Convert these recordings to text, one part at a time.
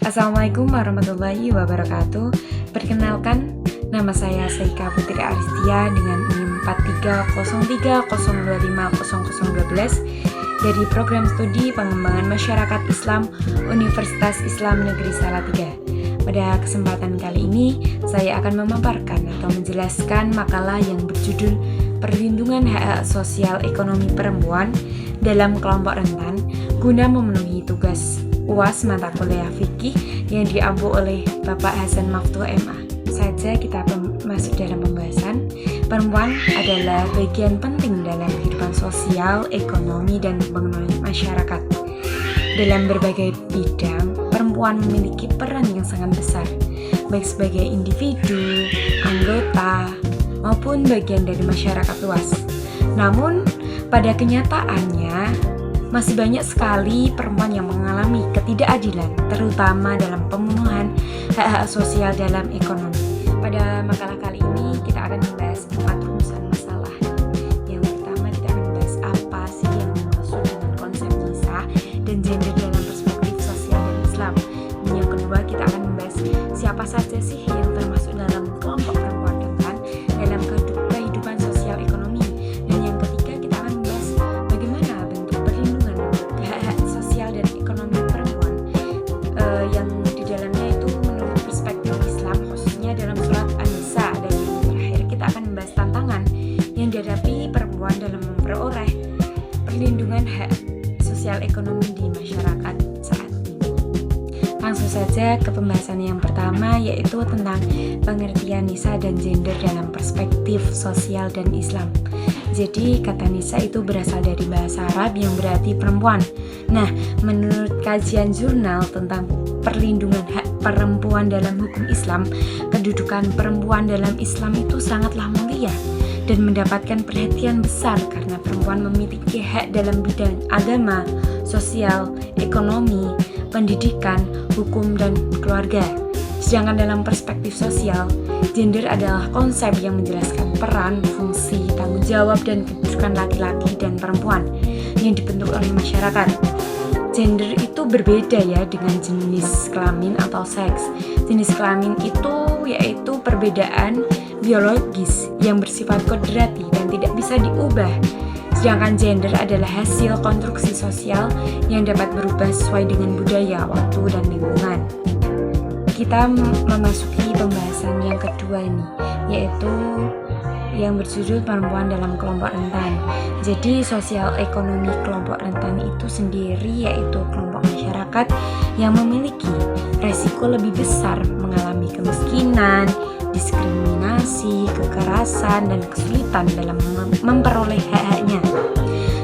Assalamualaikum warahmatullahi wabarakatuh. Perkenalkan, nama saya Saika Putri Aristia dengan NIM 430302500012 dari Program Studi Pengembangan Masyarakat Islam Universitas Islam Negeri Salatiga. Pada kesempatan kali ini, saya akan memaparkan atau menjelaskan makalah yang berjudul Perlindungan Hak Sosial Ekonomi Perempuan dalam Kelompok Rentan guna memenuhi tugas UAS mata kuliah fikih yang diampu oleh Bapak Hasan Maftuh MA. Saja kita masuk dalam pembahasan. Perempuan adalah bagian penting dalam kehidupan sosial, ekonomi, dan pembangunan masyarakat. Dalam berbagai bidang, perempuan memiliki peran yang sangat besar, baik sebagai individu, anggota, maupun bagian dari masyarakat luas. Namun, pada kenyataannya, masih banyak sekali perempuan yang mengalami ketidakadilan, terutama dalam pemenuhan hak-hak sosial dalam ekonomi. Pada makalah kali ini, kita akan membahas 4 rumusan masalah. Yang pertama, kita akan membahas apa sih yang dimaksud dengan konsep nisa dan gender dalam perspektif sosial dan Islam. Dan yang kedua, kita akan membahas siapa saja sih yang termasuk dalam kelompok perempuan rentan dalam kehidupan sosial ekonomi. Dan yang ketiga, kita akan membahas bagaimana bentuk perlindungan hak sosial dan ekonomi perempuan yang di dalamnya itu menurut perspektif Islam, khususnya dalam surat An-Nisa. Dan yang terakhir, kita akan membahas tantangan yang dihadapi perempuan dalam memperoleh perlindungan hak sosial ekonomi di masyarakat saat ini. Langsung saja ke pembahasan yang pertama, yaitu tentang pengertian nisa dan gender dalam perspektif sosial dan Islam. Jadi kata nisa itu berasal dari bahasa Arab yang berarti perempuan. Nah, menurut kajian jurnal tentang perlindungan hak perempuan dalam hukum Islam, kedudukan perempuan dalam Islam itu sangatlah mulia dan mendapatkan perhatian besar karena perempuan memiliki hak dalam bidang agama, sosial, ekonomi, pendidikan, hukum, dan keluarga. Sedangkan dalam perspektif sosial, gender adalah konsep yang menjelaskan peran, fungsi, tanggung jawab, dan kedudukan laki-laki dan perempuan yang dibentuk oleh masyarakat. Gender itu berbeda ya dengan jenis kelamin atau seks. Jenis kelamin itu yaitu perbedaan biologis yang bersifat kodrati dan tidak bisa diubah. Sedangkan gender adalah hasil konstruksi sosial yang dapat berubah sesuai dengan budaya, waktu, dan lingkungan. Kita memasuki pembahasan yang kedua ini, yaitu yang berjudul perempuan dalam kelompok rentan. Jadi sosial ekonomi kelompok rentan itu sendiri yaitu kelompok masyarakat yang memiliki resiko lebih besar mengalami kemiskinan, diskriminasi, kekerasan, dan kesulitan dalam memperoleh hak-haknya.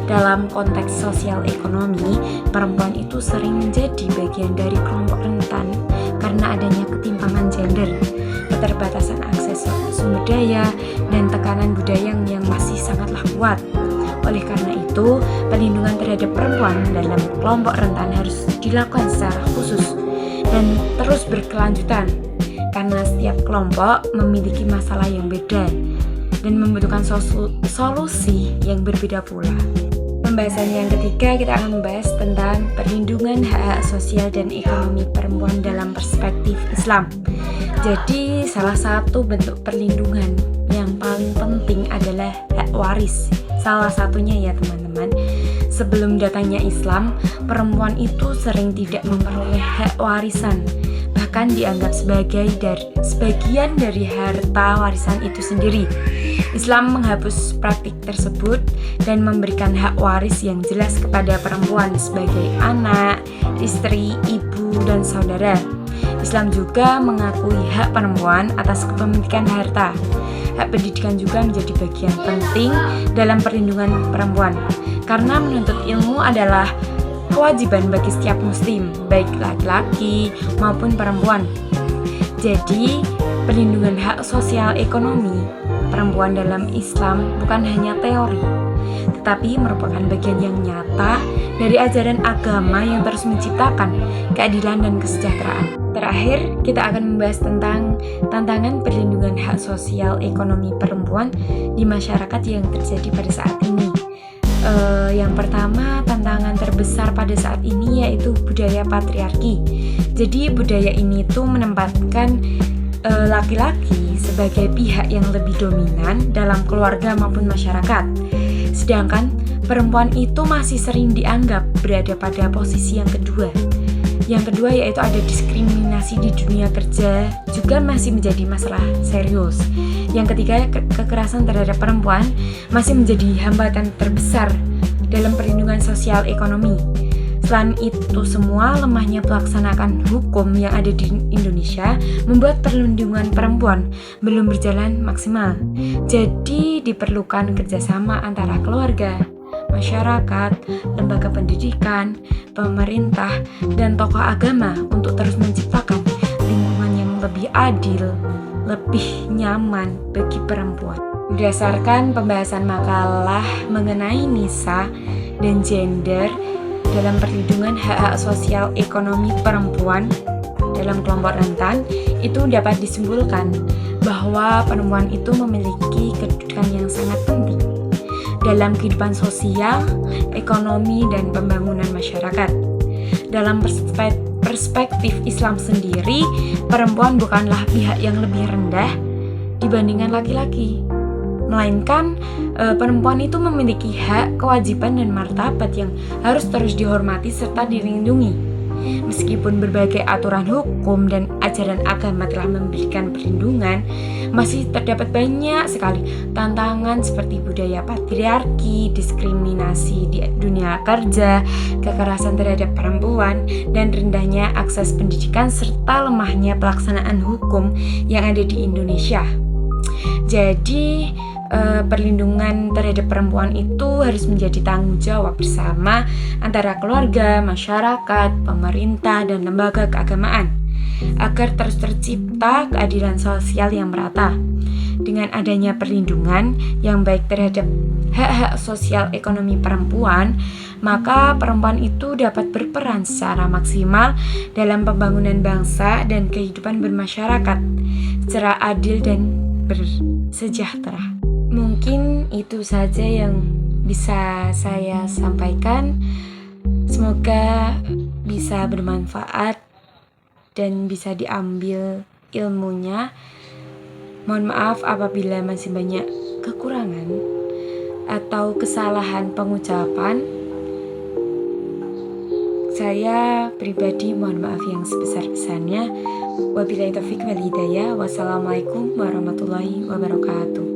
Dalam konteks sosial ekonomi, perempuan itu sering menjadi bagian dari kelompok rentan karena adanya ketimpangan gender, keterbatasan akses sumber daya, dan tekanan budaya yang masih sangatlah kuat. Oleh karena itu, perlindungan terhadap perempuan dalam kelompok rentan harus dilakukan secara khusus dan terus berkelanjutan karena setiap kelompok memiliki masalah yang beda dan membutuhkan solusi yang berbeda pula. Pembahasan yang ketiga, kita akan membahas tentang perlindungan hak sosial dan ekonomi perempuan dalam perspektif Islam. Jadi salah satu bentuk perlindungan yang paling penting adalah hak waris. Salah satunya ya teman-teman, sebelum datangnya Islam, perempuan itu sering tidak memperoleh hak warisan, bahkan dianggap sebagian dari harta warisan itu sendiri. Islam menghapus praktik tersebut dan memberikan hak waris yang jelas kepada perempuan sebagai anak, istri, ibu, dan saudara. Islam juga mengakui hak perempuan atas kepemilikan harta. Hak pendidikan juga menjadi bagian penting dalam perlindungan perempuan, karena menuntut ilmu adalah kewajiban bagi setiap muslim, baik laki-laki maupun perempuan. Jadi, perlindungan hak sosial ekonomi perempuan dalam Islam bukan hanya teori, tetapi merupakan bagian yang nyata dari ajaran agama yang terus menciptakan keadilan dan kesejahteraan. Terakhir, kita akan membahas tentang tantangan perlindungan hak sosial ekonomi perempuan di masyarakat yang terjadi pada saat ini. Yang pertama, tantangan terbesar pada saat ini yaitu budaya patriarki. Jadi budaya ini tuh menempatkan laki-laki sebagai pihak yang lebih dominan dalam keluarga maupun masyarakat. Sedangkan perempuan itu masih sering dianggap berada pada posisi yang kedua. Yang kedua yaitu ada diskriminasi di dunia kerja juga masih menjadi masalah serius. Yang ketiga, kekerasan terhadap perempuan masih menjadi hambatan terbesar dalam perlindungan sosial ekonomi. Selain itu semua, lemahnya pelaksanakan hukum yang ada di Indonesia membuat perlindungan perempuan belum berjalan maksimal. Jadi diperlukan kerjasama antara keluarga, masyarakat, lembaga pendidikan, pemerintah, dan tokoh agama untuk terus menciptakan lingkungan yang lebih adil, lebih nyaman bagi perempuan. Berdasarkan pembahasan makalah mengenai nisa dan gender dalam perlindungan hak-hak sosial ekonomi perempuan dalam kelompok rentan, itu dapat disimpulkan bahwa perempuan itu memiliki kedudukan yang sangat penting dalam kehidupan sosial, ekonomi, dan pembangunan masyarakat. Dalam perspektif Islam sendiri, perempuan bukanlah pihak yang lebih rendah dibandingkan laki-laki, melainkan perempuan itu memiliki hak, kewajiban, dan martabat yang harus terus dihormati serta dilindungi. Meskipun berbagai aturan hukum dan ajaran agama telah memberikan perlindungan, masih terdapat banyak sekali tantangan seperti budaya patriarki, diskriminasi di dunia kerja, kekerasan terhadap perempuan, dan rendahnya akses pendidikan serta lemahnya pelaksanaan hukum yang ada di Indonesia. Jadi, perlindungan terhadap perempuan itu harus menjadi tanggung jawab bersama antara keluarga, masyarakat, pemerintah, dan lembaga keagamaan agar terus tercipta keadilan sosial yang merata. Dengan adanya perlindungan yang baik terhadap hak-hak sosial ekonomi perempuan, maka perempuan itu dapat berperan secara maksimal dalam pembangunan bangsa dan kehidupan bermasyarakat secara adil dan bersejahtera. Mungkin itu saja yang bisa saya sampaikan. Semoga bisa bermanfaat dan bisa diambil ilmunya. Mohon maaf apabila masih banyak kekurangan atau kesalahan pengucapan. Saya pribadi mohon maaf yang sebesar-besarnya. Wabillahi taufiq wal hidayah. Wassalamualaikum warahmatullahi wabarakatuh.